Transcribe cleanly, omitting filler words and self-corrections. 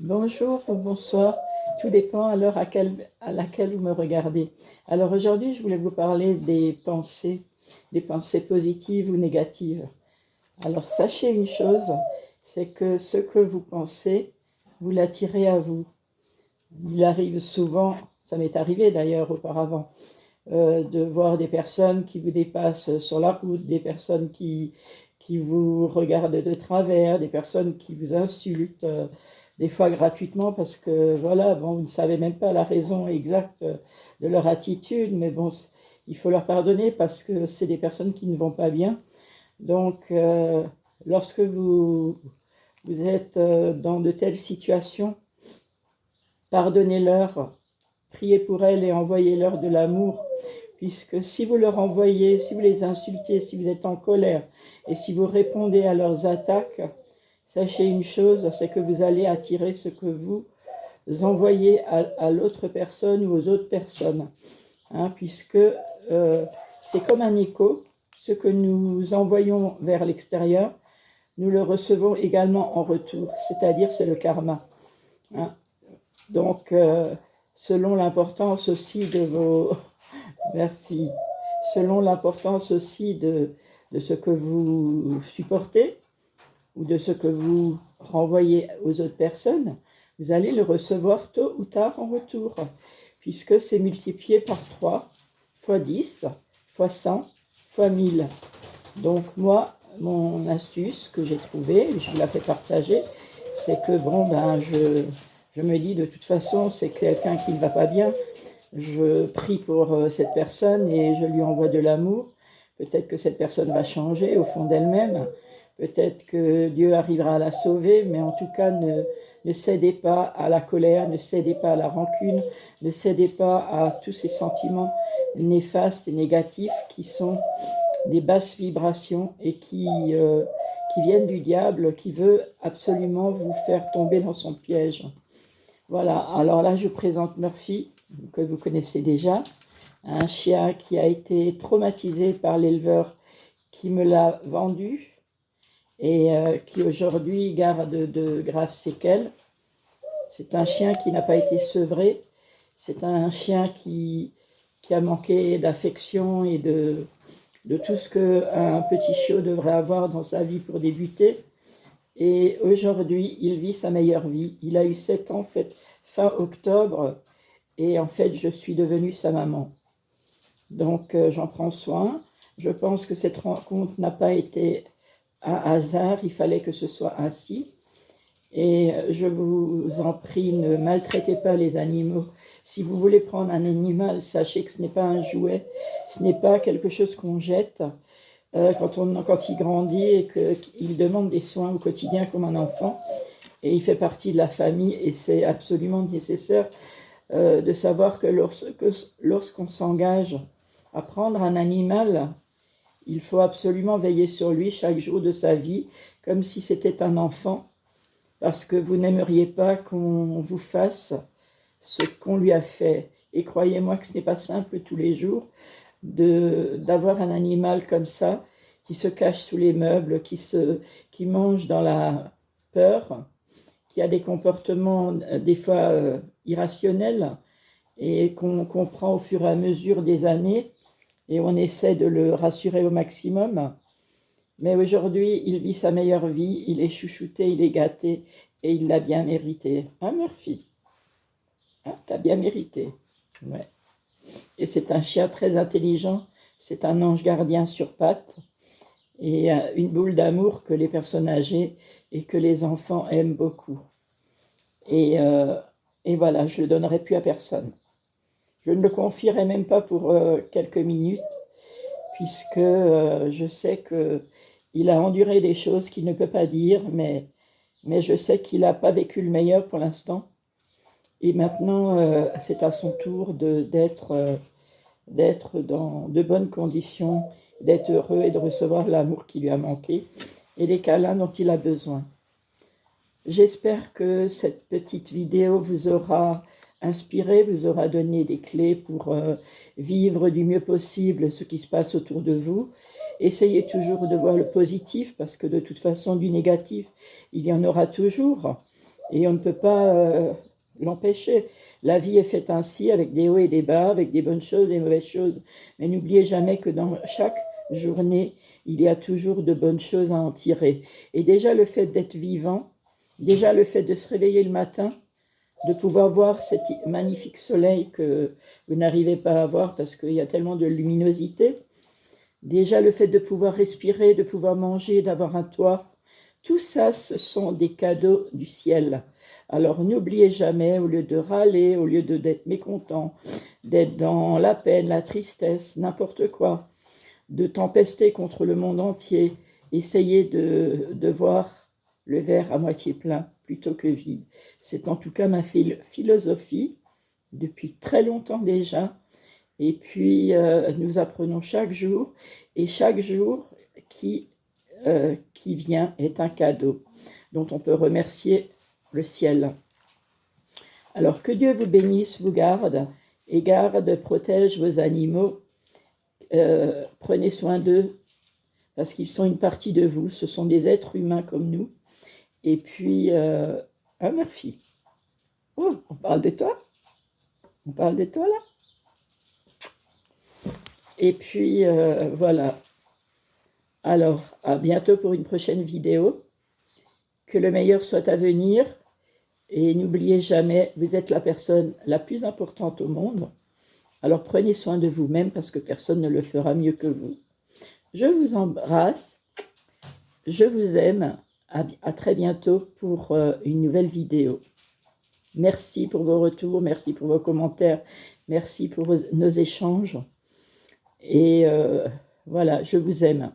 Bonjour ou bonsoir, tout dépend à l'heure à laquelle vous me regardez. Alors aujourd'hui, je voulais vous parler des pensées positives ou négatives. Alors sachez une chose, c'est que ce que vous pensez, vous l'attirez à vous. Il arrive souvent, ça m'est arrivé d'ailleurs auparavant, de voir des personnes qui vous dépassent sur la route, des personnes qui vous regardent de travers, des personnes qui vous insultent, des fois gratuitement parce que voilà, bon, vous ne savez même pas la raison exacte de leur attitude, mais bon, il faut leur pardonner parce que c'est des personnes qui ne vont pas bien. Donc, lorsque vous êtes dans de telles situations, pardonnez-leur, priez pour elles et envoyez-leur de l'amour, puisque si vous leur envoyez, si vous les insultez, si vous êtes en colère et si vous répondez à leurs attaques, sachez une chose, c'est que vous allez attirer ce que vous envoyez à l'autre personne ou aux autres personnes, hein, puisque c'est comme un écho, ce que nous envoyons vers l'extérieur, nous le recevons également en retour, c'est-à-dire c'est le karma, hein. Donc, selon l'importance aussi de vos... Merci. Selon l'importance aussi de ce que vous supportez ou de ce que vous renvoyez aux autres personnes, vous allez le recevoir tôt ou tard en retour, puisque c'est multiplié par 3, fois 10, fois 100, fois 1000. Donc moi, mon astuce que j'ai trouvée, je vous la fais partager, c'est que bon, je me dis de toute façon, c'est quelqu'un qui ne va pas bien, je prie pour cette personne et je lui envoie de l'amour. Peut-être que cette personne va changer au fond d'elle-même. Peut-être que Dieu arrivera à la sauver, mais en tout cas, ne cédez pas à la colère, ne cédez pas à la rancune, ne cédez pas à tous ces sentiments néfastes et négatifs qui sont des basses vibrations et qui viennent du diable, qui veut absolument vous faire tomber dans son piège. Voilà, alors là, je présente Murphy, que vous connaissez déjà, un chien qui a été traumatisé par l'éleveur qui me l'a vendu et qui aujourd'hui garde de graves séquelles. C'est un chien qui n'a pas été sevré, c'est un chien qui a manqué d'affection et de tout ce qu'un petit chiot devrait avoir dans sa vie pour débuter. Et aujourd'hui, il vit sa meilleure vie. Il a eu 7 ans, fin octobre, et en fait, je suis devenue sa maman. Donc, j'en prends soin. Je pense que cette rencontre n'a pas été un hasard, il fallait que ce soit ainsi. Et je vous en prie, ne maltraitez pas les animaux. Si vous voulez prendre un animal, sachez que ce n'est pas un jouet, ce n'est pas quelque chose qu'on jette. Quand il grandit et qu'il demande des soins au quotidien comme un enfant, et il fait partie de la famille, et c'est absolument nécessaire de savoir que lorsqu'on s'engage à prendre un animal, il faut absolument veiller sur lui chaque jour de sa vie, comme si c'était un enfant, parce que vous n'aimeriez pas qu'on vous fasse ce qu'on lui a fait. Et croyez-moi que ce n'est pas simple tous les jours d'avoir un animal comme ça, qui se cache sous les meubles, qui mange dans la peur, qui a des comportements des fois irrationnels et qu'on comprend au fur et à mesure des années et on essaie de le rassurer au maximum. Mais aujourd'hui, il vit sa meilleure vie, il est chouchouté, il est gâté et il l'a bien mérité. Hein, Murphy? Hein, t'as bien mérité. Ouais. Et c'est un chien très intelligent, c'est un ange gardien sur pattes et une boule d'amour que les personnes âgées et que les enfants aiment beaucoup. Et, euh, et voilà, je ne le donnerai plus à personne. Je ne le confierai même pas pour quelques minutes, puisque je sais qu'il a enduré des choses qu'il ne peut pas dire, mais je sais qu'il n'a pas vécu le meilleur pour l'instant. Et maintenant, c'est à son tour d'être dans de bonnes conditions, d'être heureux et de recevoir l'amour qui lui a manqué et les câlins dont il a besoin. J'espère que cette petite vidéo vous aura inspiré, vous aura donné des clés pour vivre du mieux possible ce qui se passe autour de vous. Essayez toujours de voir le positif parce que de toute façon du négatif, il y en aura toujours. et on ne peut pas l'empêcher. La vie est faite ainsi, avec des hauts et des bas, avec des bonnes choses, des mauvaises choses. Mais n'oubliez jamais que dans chaque journée, il y a toujours de bonnes choses à en tirer. Et déjà le fait d'être vivant, déjà le fait de se réveiller le matin, de pouvoir voir cet magnifique soleil que vous n'arrivez pas à voir parce qu'il y a tellement de luminosité, déjà le fait de pouvoir respirer, de pouvoir manger, d'avoir un toit, tout ça, ce sont des cadeaux du ciel. Alors n'oubliez jamais, au lieu de râler, au lieu d'être mécontent, d'être dans la peine, la tristesse, n'importe quoi, de tempester contre le monde entier, essayez de voir le verre à moitié plein plutôt que vide. C'est en tout cas ma philosophie depuis très longtemps déjà. Et puis, nous apprenons chaque jour, et chaque jour qui vient est un cadeau dont on peut remercier le ciel. Alors que Dieu vous bénisse, vous garde, et garde, protège vos animaux. Prenez soin d'eux, parce qu'ils sont une partie de vous, ce sont des êtres humains comme nous. Et puis, ah Murphy, oh, on parle de toi? On parle de toi là? Et puis, voilà. Alors, à bientôt pour une prochaine vidéo. Que le meilleur soit à venir. Et n'oubliez jamais, vous êtes la personne la plus importante au monde. Alors prenez soin de vous-même parce que personne ne le fera mieux que vous. Je vous embrasse. Je vous aime. À très bientôt pour une nouvelle vidéo. Merci pour vos retours. Merci pour vos commentaires. Merci pour nos échanges. Et voilà, je vous aime.